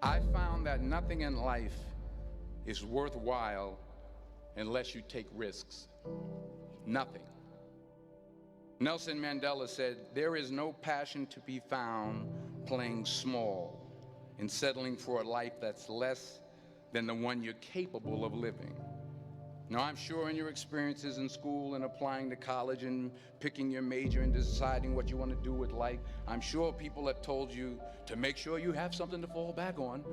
I found that nothing in life is worthwhile unless you take risks. Nothing. Nelson Mandela said, "There is no passion to be found playing small and settling for a life that's less than the one you're capable of living." Now, I'm sure in your experiences in school and applying to college and picking your major and deciding what you want to do with life, I'm sure people have told you to make sure you have something to fall back on.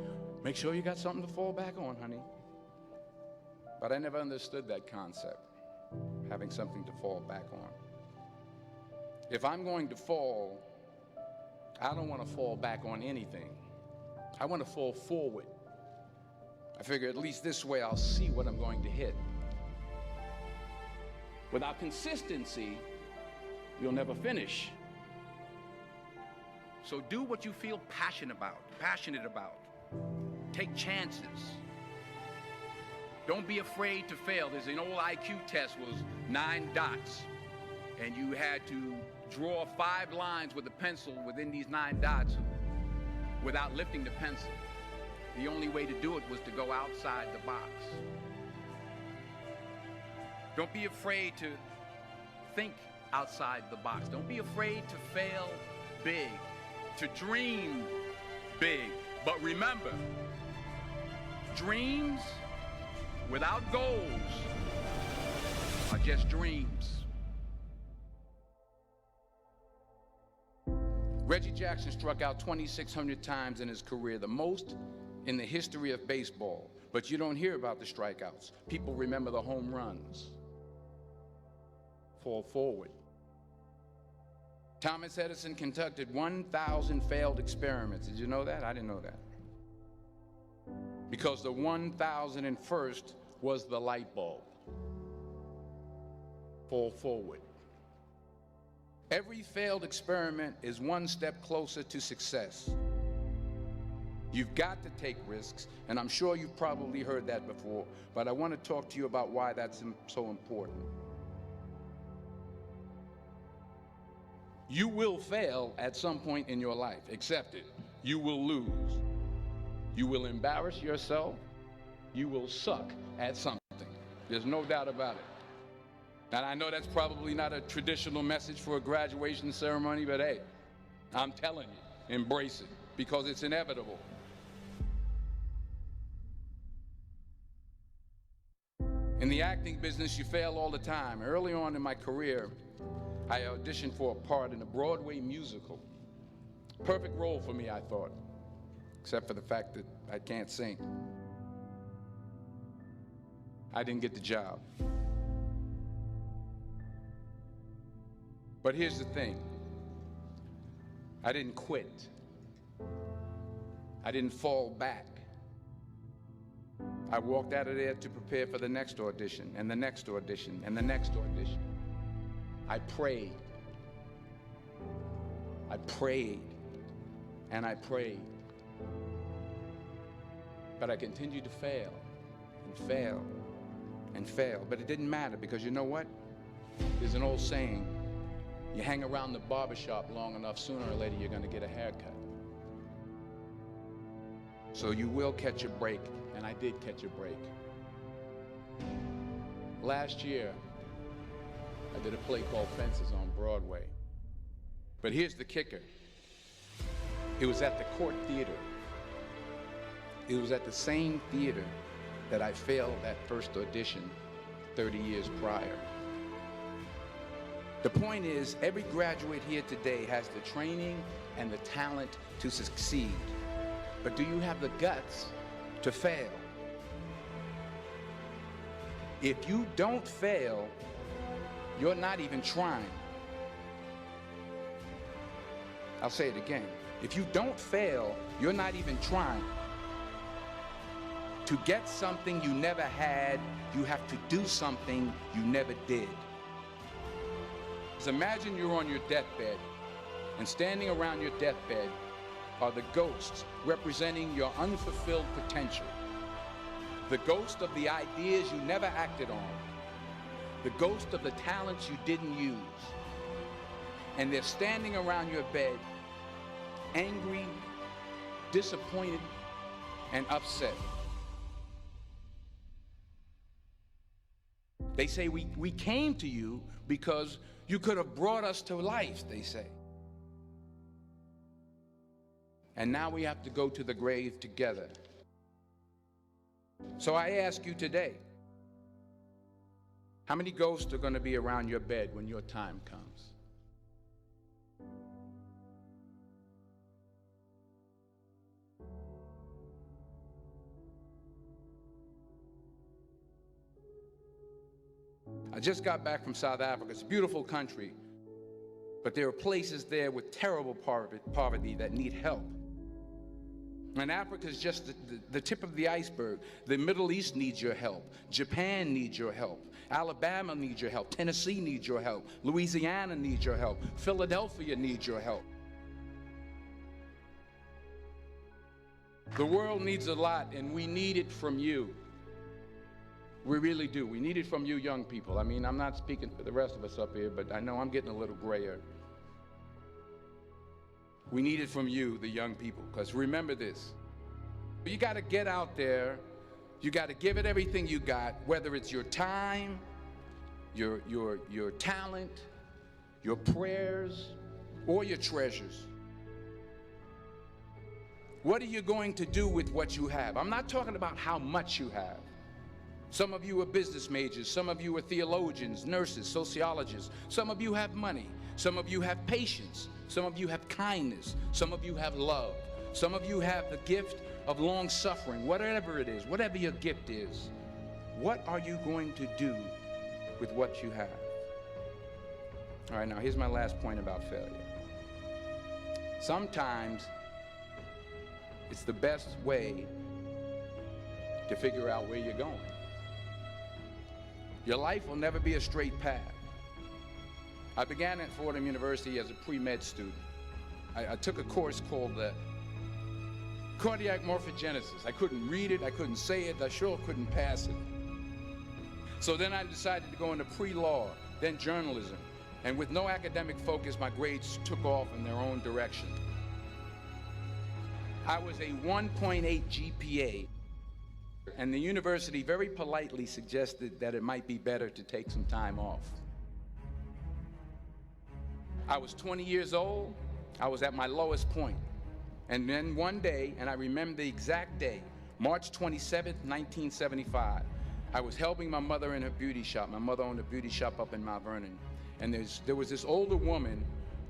Make sure you got something to fall back on, honey. But I never understood that concept, having something to fall back on. If I'm going to fall, I don't want to fall back on anything. I want to fall forward. I figure at least this way I'll see what I'm going to hit. Without consistency, you'll never finish. So do what you feel passionate about. Take chances. Don't be afraid to fail. There's an old IQ test, was 9 dots, and you had to draw 5 lines with a pencil within these 9 dots without lifting the pencil. The only way to do it was to go outside the box. Don't be afraid to think outside the box. Don't be afraid to fail big, to dream big. But remember, dreams without goals are just dreams. Reggie Jackson struck out 2,600 times in his career, the most in the history of baseball. But you don't hear about the strikeouts. People remember the home runs. Fall forward. Thomas Edison conducted 1,000 failed experiments. Did you know that? I didn't know that. Because the 1,001st was the light bulb. Fall forward. Every failed experiment is one step closer to success. You've got to take risks, and I'm sure you've probably heard that before, but I want to talk to you about why that's so important. You will fail at some point in your life. Accept it. You will lose. You will embarrass yourself. You will suck at something. There's no doubt about it. And I know that's probably not a traditional message for a graduation ceremony, but hey, I'm telling you, embrace it, because it's inevitable. In the acting business, you fail all the time. Early on in my career, I auditioned for a part in a Broadway musical. Perfect role for me, I thought, except for the fact that I can't sing. I didn't get the job. But here's the thing. I didn't quit. I didn't fall back. I walked out of there to prepare for the next audition, and the next audition, and the next audition. I prayed. I prayed, and I prayed. But I continued to fail, and fail, and fail. But it didn't matter, because you know what? There's an old saying, you hang around the barbershop long enough, sooner or later you're going to get a haircut. So you will catch a break, and I did catch a break. Last year, I did a play called Fences on Broadway. But here's the kicker. It was at the Court Theater. It was at the same theater that I failed that first audition 30 years prior. The point is, every graduate here today has the training and the talent to succeed. But do you have the guts to fail? If you don't fail, you're not even trying. I'll say it again. If you don't fail, you're not even trying. To get something you never had, you have to do something you never did. So imagine you're on your deathbed, and standing around your deathbed are the ghosts representing your unfulfilled potential. The ghost of the ideas you never acted on. The ghost of the talents you didn't use. And they're standing around your bed, angry, disappointed, and upset. They say we came to you because you could have brought us to life, they say. And now we have to go to the grave together. So I ask you today, how many ghosts are going to be around your bed when your time comes? I just got back from South Africa. It's a beautiful country, but there are places there with terrible poverty that need help. And Africa is just the tip of the iceberg. The Middle East needs your help. Japan needs your help. Alabama needs your help. Tennessee needs your help. Louisiana needs your help. Philadelphia needs your help. The world needs a lot, and we need it from you. We really do. We need it from you young people. I mean, I'm not speaking for the rest of us up here, but I know I'm getting a little grayer. We need it from you, the young people, because remember this. You got to get out there. You got to give it everything you got, whether it's your time, your talent, your prayers, or your treasures. What are you going to do with what you have? I'm not talking about how much you have. Some of you are business majors. Some of you are theologians, nurses, sociologists. Some of you have money. Some of you have patience. Some of you have kindness. Some of you have love. Some of you have the gift of long suffering. Whatever it is, whatever your gift is, what are you going to do with what you have? All right, now here's my last point about failure. Sometimes it's the best way to figure out where you're going. Your life will never be a straight path. I began at Fordham University as a pre-med student. I took a course called cardiac morphogenesis. I couldn't read it, I couldn't say it, I sure couldn't pass it. So then I decided to go into pre-law, then journalism. And with no academic focus, my grades took off in their own direction. I was a 1.8 GPA, and the university very politely suggested that it might be better to take some time off. I was 20 years old. I was at my lowest point. And then one day, and I remember the exact day, March 27th, 1975, I was helping my mother in her beauty shop. My mother owned a beauty shop up in Mount Vernon. And there was this older woman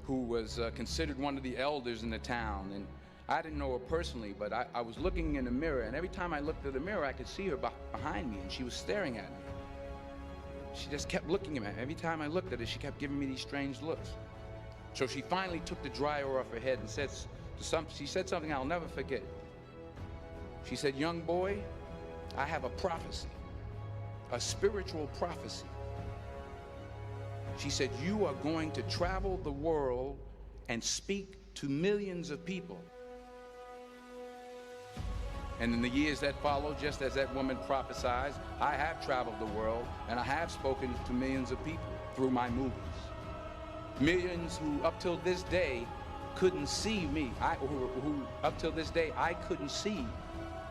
who was considered one of the elders in the town. And I didn't know her personally, but I was looking in the mirror, and every time I looked at the mirror, I could see her behind me, and she was staring at me. She just kept looking at me. Every time I looked at her, she kept giving me these strange looks. So she finally took the dryer off her head and she said something I'll never forget. She said, "Young boy, I have a prophecy, a spiritual prophecy." She said, "You are going to travel the world and speak to millions of people." And in the years that followed, just as that woman prophesied, I have traveled the world and I have spoken to millions of people through my movies. Millions who up till this day couldn't see me, who up till this day I couldn't see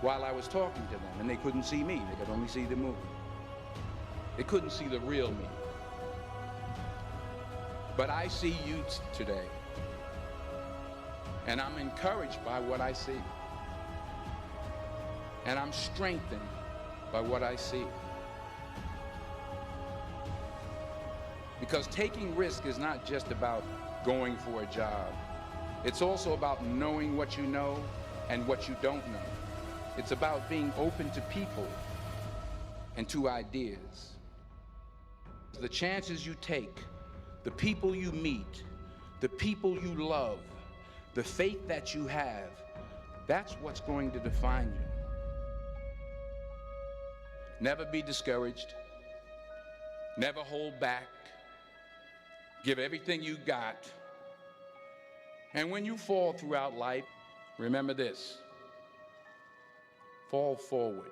while I was talking to them, and they couldn't see me, they could only see the movie. They couldn't see the real me. But I see you today, and I'm encouraged by what I see. And I'm strengthened by what I see. Because taking risk is not just about going for a job. It's also about knowing what you know and what you don't know. It's about being open to people and to ideas. The chances you take, the people you meet, the people you love, the faith that you have, that's what's going to define you. Never be discouraged. Never hold back. Give everything you got. And when you fall throughout life, remember this: fall forward.